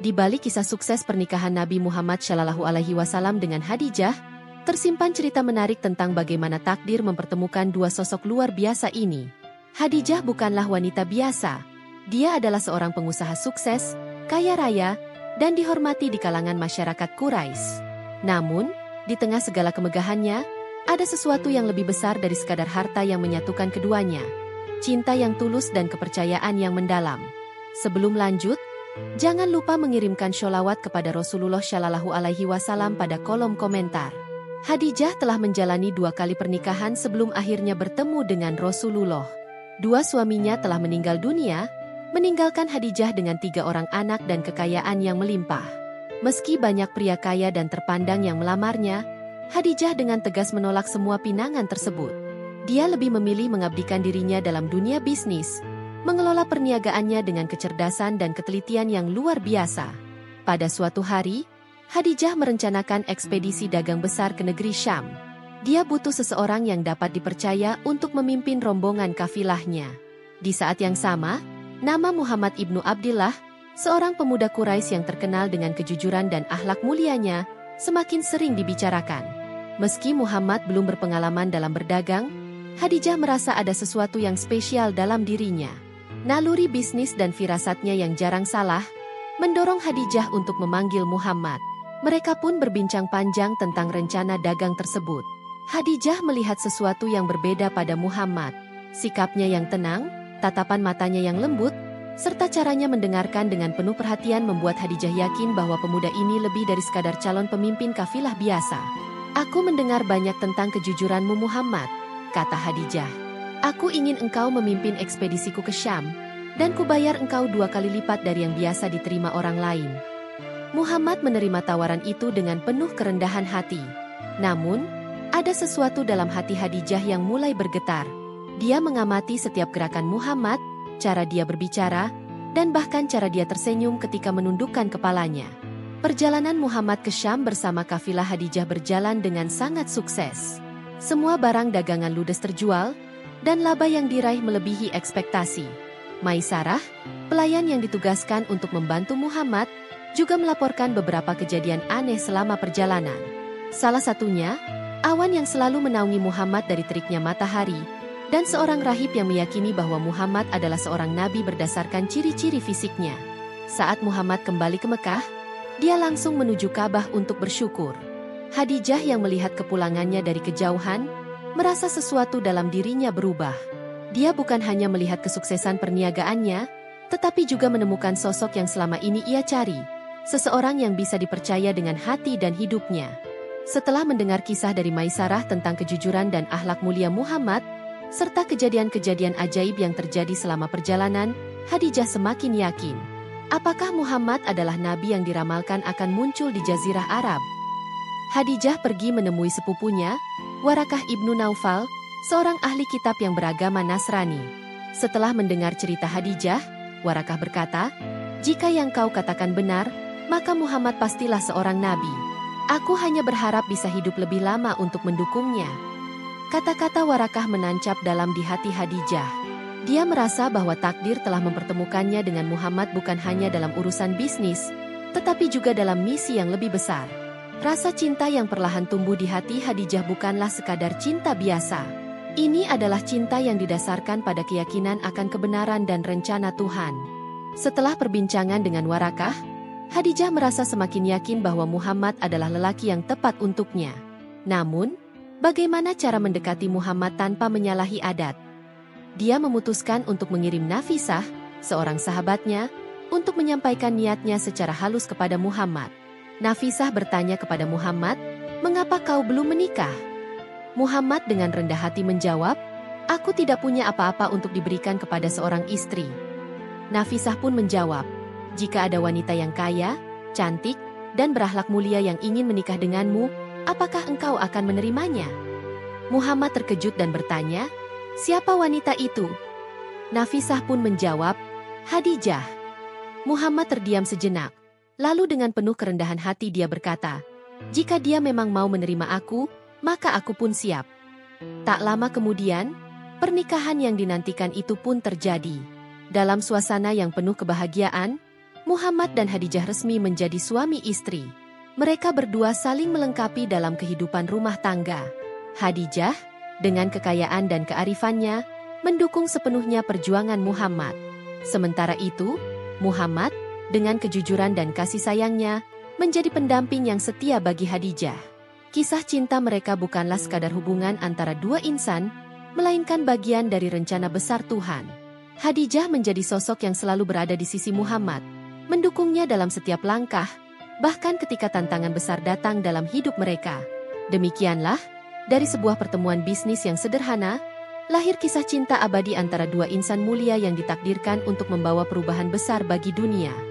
Di balik kisah sukses pernikahan Nabi Muhammad SAW dengan Khadijah, tersimpan cerita menarik tentang bagaimana takdir mempertemukan dua sosok luar biasa ini. Khadijah bukanlah wanita biasa. Dia adalah seorang pengusaha sukses, kaya raya, dan dihormati di kalangan masyarakat Quraisy. Namun, di tengah segala kemegahannya, ada sesuatu yang lebih besar dari sekadar harta yang menyatukan keduanya. Cinta yang tulus dan kepercayaan yang mendalam. Sebelum lanjut, jangan lupa mengirimkan sholawat kepada Rasulullah SAW pada kolom komentar. Khadijah telah menjalani 2 kali pernikahan sebelum akhirnya bertemu dengan Rasulullah. 2 suaminya telah meninggal dunia, meninggalkan Khadijah dengan 3 orang anak dan kekayaan yang melimpah. Meski banyak pria kaya dan terpandang yang melamarnya, Khadijah dengan tegas menolak semua pinangan tersebut. Dia lebih memilih mengabdikan dirinya dalam dunia bisnis, mengelola perniagaannya dengan kecerdasan dan ketelitian yang luar biasa. Pada suatu hari, Khadijah merencanakan ekspedisi dagang besar ke negeri Syam. Dia butuh seseorang yang dapat dipercaya untuk memimpin rombongan kafilahnya. Di saat yang sama, nama Muhammad ibnu Abdillah, seorang pemuda Quraisy yang terkenal dengan kejujuran dan akhlak mulianya, semakin sering dibicarakan. Meski Muhammad belum berpengalaman dalam berdagang, Khadijah merasa ada sesuatu yang spesial dalam dirinya. Naluri bisnis dan firasatnya yang jarang salah, mendorong Khadijah untuk memanggil Muhammad. Mereka pun berbincang panjang tentang rencana dagang tersebut. Khadijah melihat sesuatu yang berbeda pada Muhammad. Sikapnya yang tenang, tatapan matanya yang lembut, serta caranya mendengarkan dengan penuh perhatian membuat Khadijah yakin bahwa pemuda ini lebih dari sekadar calon pemimpin kafilah biasa. "Aku mendengar banyak tentang kejujuranmu Muhammad," kata Khadijah. "Aku ingin engkau memimpin ekspedisiku ke Syam, dan kubayar engkau 2 kali lipat dari yang biasa diterima orang lain." Muhammad menerima tawaran itu dengan penuh kerendahan hati. Namun, ada sesuatu dalam hati Khadijah yang mulai bergetar. Dia mengamati setiap gerakan Muhammad, cara dia berbicara, dan bahkan cara dia tersenyum ketika menundukkan kepalanya. Perjalanan Muhammad ke Syam bersama kafilah Khadijah berjalan dengan sangat sukses. Semua barang dagangan ludes terjual, dan laba yang diraih melebihi ekspektasi. Maisarah, pelayan yang ditugaskan untuk membantu Muhammad, juga melaporkan beberapa kejadian aneh selama perjalanan. Salah satunya, awan yang selalu menaungi Muhammad dari teriknya matahari, dan seorang rahib yang meyakini bahwa Muhammad adalah seorang nabi berdasarkan ciri-ciri fisiknya. Saat Muhammad kembali ke Mekah, dia langsung menuju Ka'bah untuk bersyukur. Khadijah yang melihat kepulangannya dari kejauhan, merasa sesuatu dalam dirinya berubah. Dia bukan hanya melihat kesuksesan perniagaannya, tetapi juga menemukan sosok yang selama ini ia cari, seseorang yang bisa dipercaya dengan hati dan hidupnya. Setelah mendengar kisah dari Maisarah tentang kejujuran dan akhlak mulia Muhammad, serta kejadian-kejadian ajaib yang terjadi selama perjalanan, Khadijah semakin yakin. Apakah Muhammad adalah nabi yang diramalkan akan muncul di Jazirah Arab? Khadijah pergi menemui sepupunya, Warakah ibnu Naufal, seorang ahli kitab yang beragama Nasrani. Setelah mendengar cerita Khadijah, Warakah berkata, "Jika yang kau katakan benar, maka Muhammad pastilah seorang nabi. Aku hanya berharap bisa hidup lebih lama untuk mendukungnya." Kata-kata Warakah menancap dalam di hati Khadijah. Dia merasa bahwa takdir telah mempertemukannya dengan Muhammad bukan hanya dalam urusan bisnis, tetapi juga dalam misi yang lebih besar. Rasa cinta yang perlahan tumbuh di hati Khadijah bukanlah sekadar cinta biasa. Ini adalah cinta yang didasarkan pada keyakinan akan kebenaran dan rencana Tuhan. Setelah perbincangan dengan Warakah, Khadijah merasa semakin yakin bahwa Muhammad adalah lelaki yang tepat untuknya. Namun, bagaimana cara mendekati Muhammad tanpa menyalahi adat? Dia memutuskan untuk mengirim Nafisah, seorang sahabatnya, untuk menyampaikan niatnya secara halus kepada Muhammad. Nafisah bertanya kepada Muhammad, "Mengapa kau belum menikah?" Muhammad dengan rendah hati menjawab, "Aku tidak punya apa-apa untuk diberikan kepada seorang istri." Nafisah pun menjawab, "Jika ada wanita yang kaya, cantik, dan berakhlak mulia yang ingin menikah denganmu, apakah engkau akan menerimanya?" Muhammad terkejut dan bertanya, "Siapa wanita itu?" Nafisah pun menjawab, "Khadijah." Muhammad terdiam sejenak. Lalu dengan penuh kerendahan hati dia berkata, "Jika dia memang mau menerima aku, maka aku pun siap." Tak lama kemudian, pernikahan yang dinantikan itu pun terjadi. Dalam suasana yang penuh kebahagiaan, Muhammad dan Khadijah resmi menjadi suami istri. Mereka berdua saling melengkapi dalam kehidupan rumah tangga. Khadijah, dengan kekayaan dan kearifannya, mendukung sepenuhnya perjuangan Muhammad. Sementara itu, Muhammad, dengan kejujuran dan kasih sayangnya, menjadi pendamping yang setia bagi Khadijah. Kisah cinta mereka bukanlah sekadar hubungan antara dua insan, melainkan bagian dari rencana besar Tuhan. Khadijah menjadi sosok yang selalu berada di sisi Muhammad, mendukungnya dalam setiap langkah, bahkan ketika tantangan besar datang dalam hidup mereka. Demikianlah, dari sebuah pertemuan bisnis yang sederhana, lahir kisah cinta abadi antara dua insan mulia yang ditakdirkan untuk membawa perubahan besar bagi dunia.